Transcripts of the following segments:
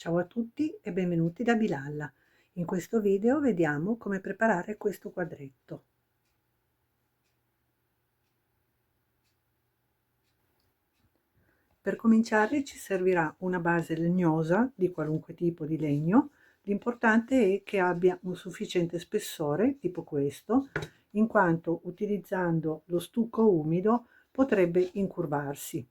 Ciao a tutti e benvenuti da Bilalla. In questo video vediamo come preparare questo quadretto. Per cominciare ci servirà una base legnosa di qualunque tipo di legno. L'importante è che abbia un sufficiente spessore, tipo questo, in quanto utilizzando lo stucco umido potrebbe incurvarsi.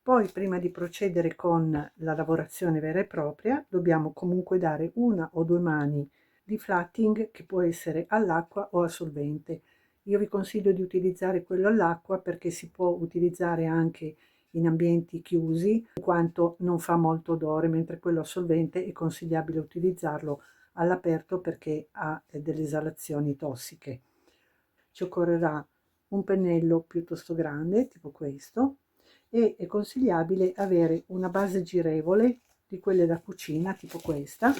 Poi, prima di procedere con la lavorazione vera e propria, dobbiamo comunque dare una o due mani di flatting, che può essere all'acqua o a solvente. Io vi consiglio di utilizzare quello all'acqua perché si può utilizzare anche in ambienti chiusi, in quanto non fa molto odore, mentre quello a solvente è consigliabile utilizzarlo all'aperto perché ha delle esalazioni tossiche. Ci occorrerà un pennello piuttosto grande, tipo questo, e è consigliabile avere una base girevole di quelle da cucina, tipo questa,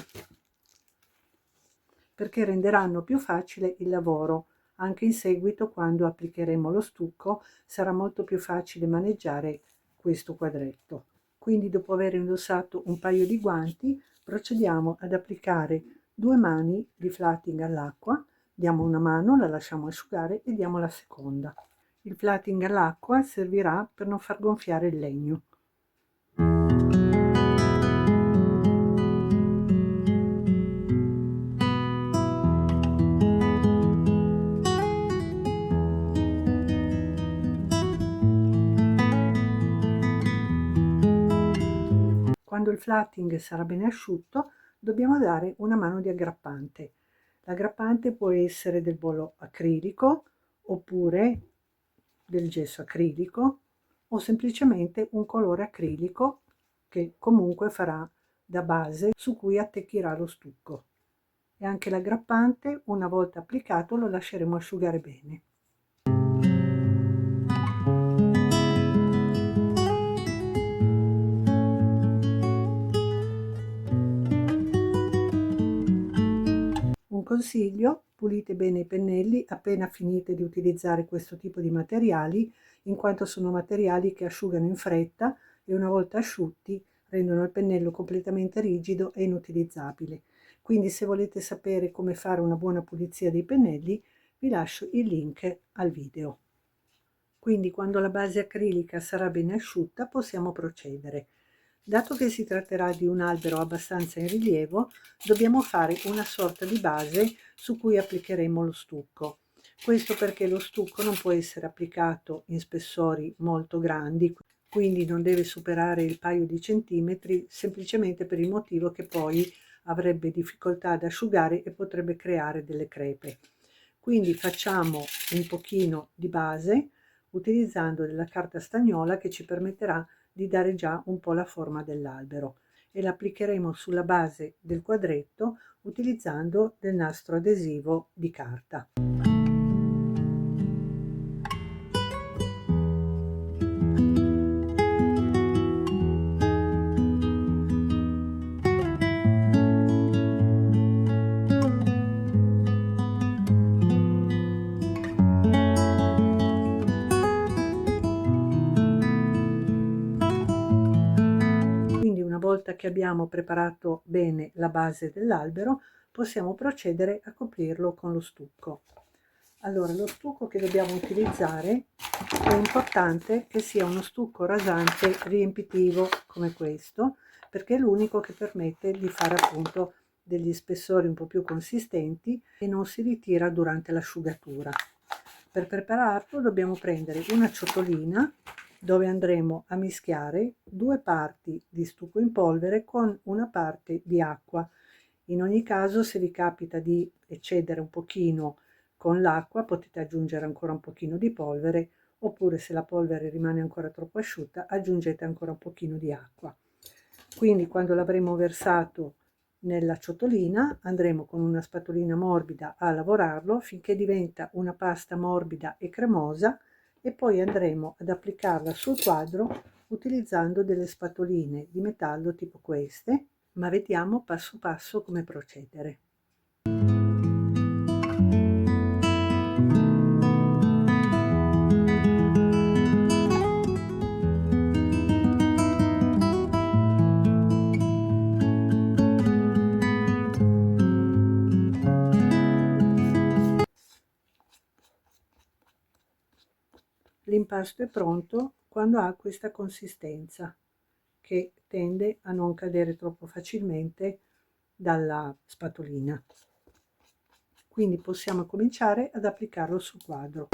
perché renderanno più facile il lavoro. Anche in seguito, quando applicheremo lo stucco, sarà molto più facile maneggiare questo quadretto. Quindi, dopo aver indossato un paio di guanti, procediamo ad applicare 2 mani di flatting all'acqua. Diamo una mano, la lasciamo asciugare e diamo la seconda. Il flatting all'acqua servirà per non far gonfiare il legno. Quando il flatting sarà bene asciutto, dobbiamo dare una mano di aggrappante. L'aggrappante può essere del bollo acrilico oppure del gesso acrilico o semplicemente un colore acrilico che comunque farà da base su cui attecchirà lo stucco. E anche l'aggrappante, una volta applicato, lo lasceremo asciugare bene. Un consiglio: pulite bene i pennelli appena finite di utilizzare questo tipo di materiali, in quanto sono materiali che asciugano in fretta e una volta asciutti rendono il pennello completamente rigido e inutilizzabile. Quindi, se volete sapere come fare una buona pulizia dei pennelli, vi lascio il link al video. Quindi, quando la base acrilica sarà ben asciutta, possiamo procedere. Dato che si tratterà di un albero abbastanza in rilievo, dobbiamo fare una sorta di base su cui applicheremo lo stucco. Questo perché lo stucco non può essere applicato in spessori molto grandi, quindi non deve superare il paio di centimetri, semplicemente per il motivo che poi avrebbe difficoltà ad asciugare e potrebbe creare delle crepe. Quindi facciamo un pochino di base utilizzando della carta stagnola che ci permetterà di dare già un po' la forma dell'albero, e l'applicheremo sulla base del quadretto utilizzando del nastro adesivo di carta. Una volta che abbiamo preparato bene la base dell'albero, possiamo procedere a coprirlo con lo stucco. Allora, lo stucco che dobbiamo utilizzare è importante che sia uno stucco rasante riempitivo come questo, perché è l'unico che permette di fare appunto degli spessori un po' più consistenti e non si ritira durante l'asciugatura. Per prepararlo dobbiamo prendere una ciotolina dove andremo a mischiare 2 parti di stucco in polvere con una parte di acqua. In ogni caso, se vi capita di eccedere un pochino con l'acqua, potete aggiungere ancora un pochino di polvere, oppure se la polvere rimane ancora troppo asciutta, aggiungete ancora un pochino di acqua. Quindi, quando l'avremo versato nella ciotolina, andremo con una spatolina morbida a lavorarlo finché diventa una pasta morbida e cremosa, e poi andremo ad applicarla sul quadro utilizzando delle spatoline di metallo tipo queste, ma vediamo passo passo come procedere. l'impasto è pronto quando ha questa consistenza, che tende a non cadere troppo facilmente dalla spatolina. Quindi possiamo cominciare ad applicarlo sul quadro.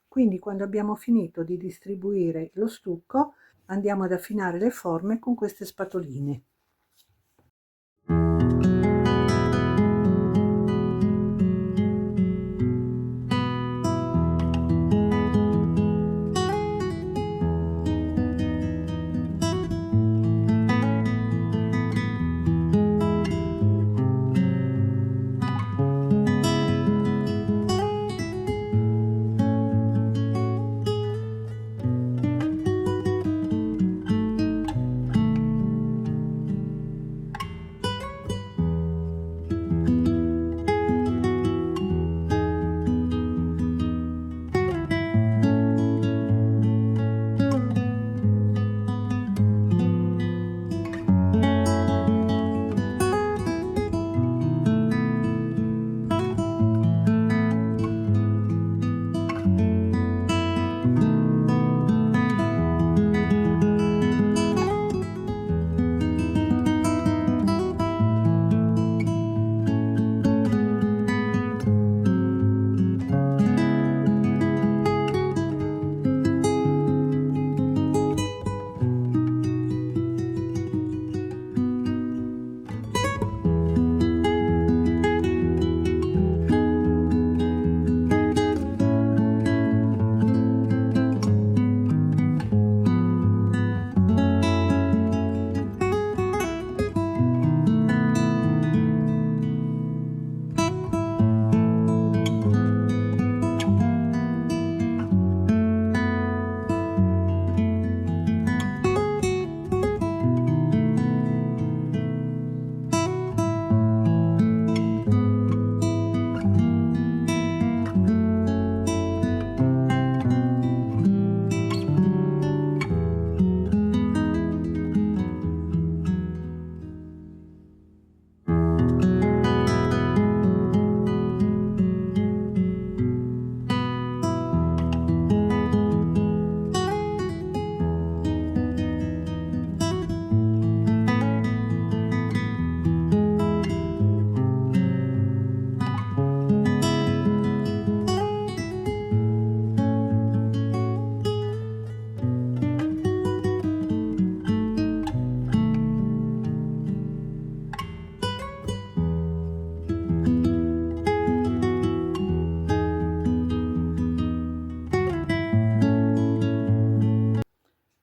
Quindi quando abbiamo finito di distribuire lo stucco andiamo ad affinare le forme con queste spatoline.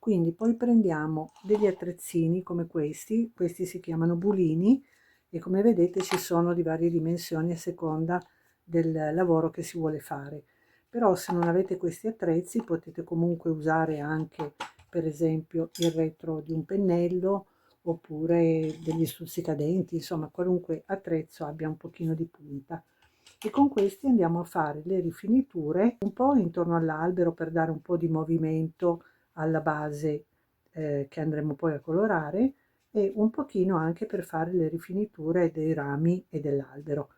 Quindi poi prendiamo degli attrezzini come questi si chiamano bulini e come vedete ci sono di varie dimensioni a seconda del lavoro che si vuole fare. Però se non avete questi attrezzi potete comunque usare anche per esempio il retro di un pennello oppure degli stuzzicadenti, insomma qualunque attrezzo abbia un pochino di punta. E con questi andiamo a fare le rifiniture un po' intorno all'albero per dare un po' di movimento alla base che andremo poi a colorare e un pochino anche per fare le rifiniture dei rami e dell'albero.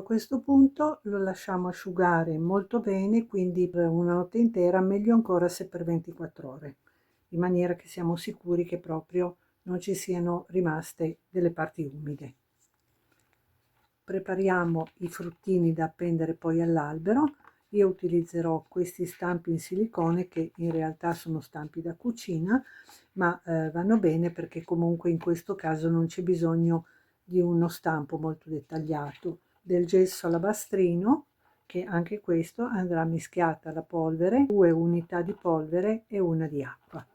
a questo punto lo lasciamo asciugare molto bene, quindi per una notte intera, meglio ancora se per 24 ore, in maniera che siamo sicuri che proprio non ci siano rimaste delle parti umide. Prepariamo i fruttini da appendere poi all'albero. Io utilizzerò questi stampi in silicone che in realtà sono stampi da cucina, ma vanno bene perché comunque in questo caso non c'è bisogno di uno stampo molto dettagliato. Del gesso alabastrino, che anche questo andrà mischiata la polvere, 2 unità di polvere e una di acqua.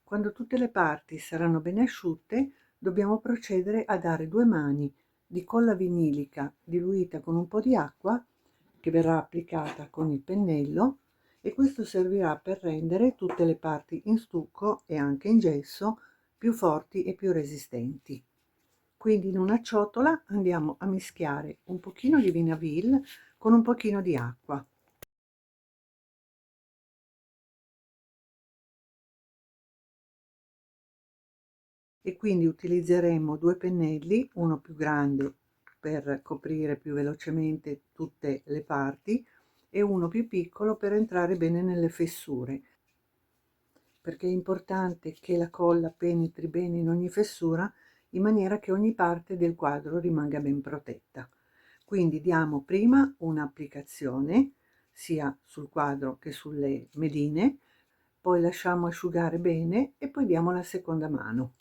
Quando tutte le parti saranno bene asciutte, dobbiamo procedere a dare 2 mani di colla vinilica diluita con un po' di acqua che verrà applicata con il pennello, e questo servirà per rendere tutte le parti in stucco e anche in gesso più forti e più resistenti. Quindi in una ciotola andiamo a mischiare un pochino di Vinaville con un pochino di acqua. E quindi utilizzeremo 2 pennelli, uno più grande per coprire più velocemente tutte le parti e uno più piccolo per entrare bene nelle fessure, perché è importante che la colla penetri bene in ogni fessura in maniera che ogni parte del quadro rimanga ben protetta. Quindi diamo prima un'applicazione sia sul quadro che sulle medine, poi lasciamo asciugare bene e poi diamo la seconda mano.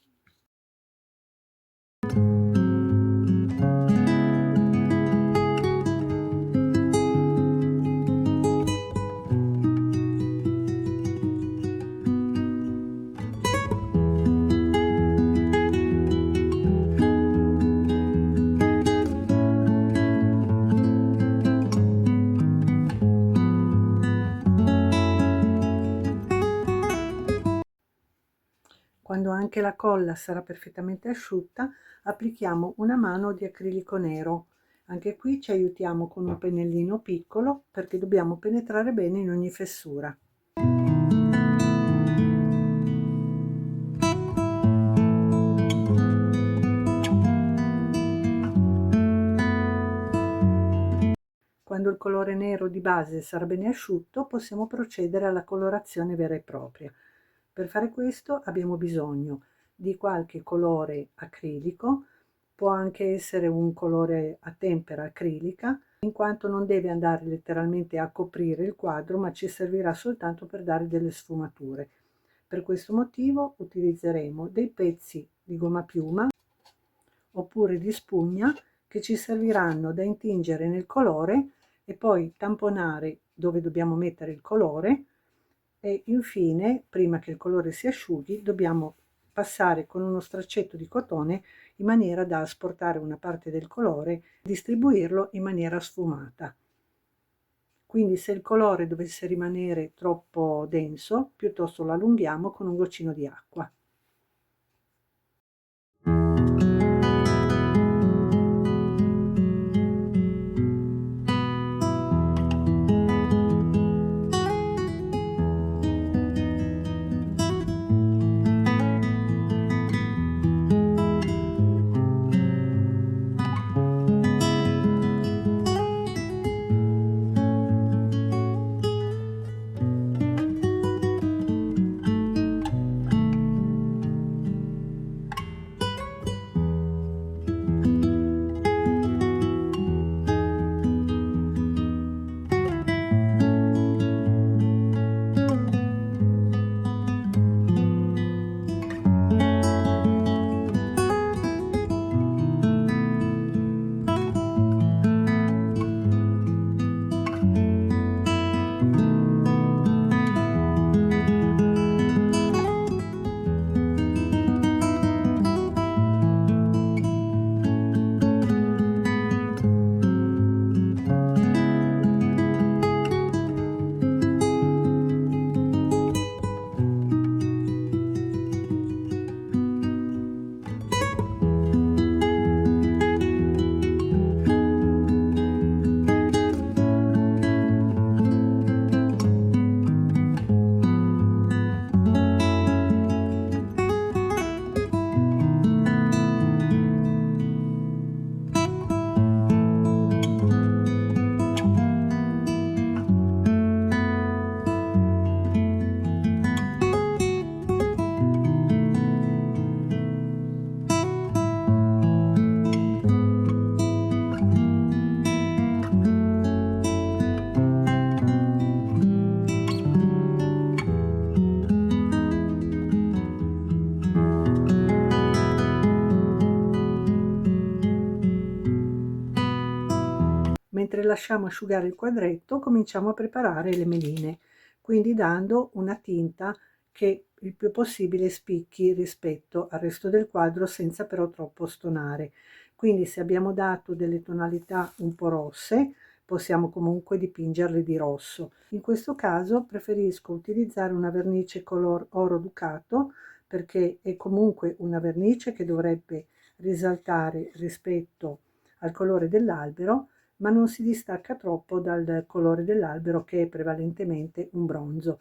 Quando anche la colla sarà perfettamente asciutta, applichiamo una mano di acrilico nero. Anche qui ci aiutiamo con un pennellino piccolo perché dobbiamo penetrare bene in ogni fessura. Quando il colore nero di base sarà bene asciutto, possiamo procedere alla colorazione vera e propria. Per fare questo abbiamo bisogno di qualche colore acrilico, può anche essere un colore a tempera acrilica, in quanto non deve andare letteralmente a coprire il quadro, ma ci servirà soltanto per dare delle sfumature. Per questo motivo utilizzeremo dei pezzi di gomma piuma oppure di spugna che ci serviranno da intingere nel colore e poi tamponare dove dobbiamo mettere il colore, e infine, prima che il colore si asciughi, dobbiamo passare con uno straccetto di cotone in maniera da asportare una parte del colore e distribuirlo in maniera sfumata. Quindi se il colore dovesse rimanere troppo denso, piuttosto lo allunghiamo con un goccino di acqua. lasciamo asciugare il quadretto, cominciamo a preparare le meline, quindi dando una tinta che il più possibile spicchi rispetto al resto del quadro senza però troppo stonare. Quindi se abbiamo dato delle tonalità un po' rosse, possiamo comunque dipingerle di rosso. In questo caso preferisco utilizzare una vernice color oro ducato, perché è comunque una vernice che dovrebbe risaltare rispetto al colore dell'albero, ma non si distacca troppo dal colore dell'albero, che è prevalentemente un bronzo.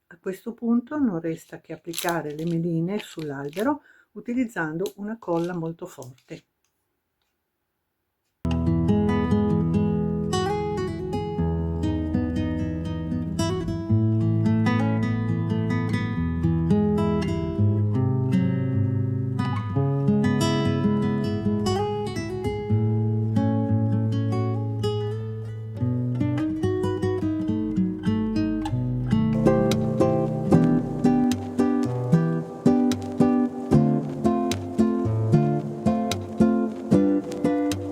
A questo punto non resta che applicare le meline sull'albero utilizzando una colla molto forte.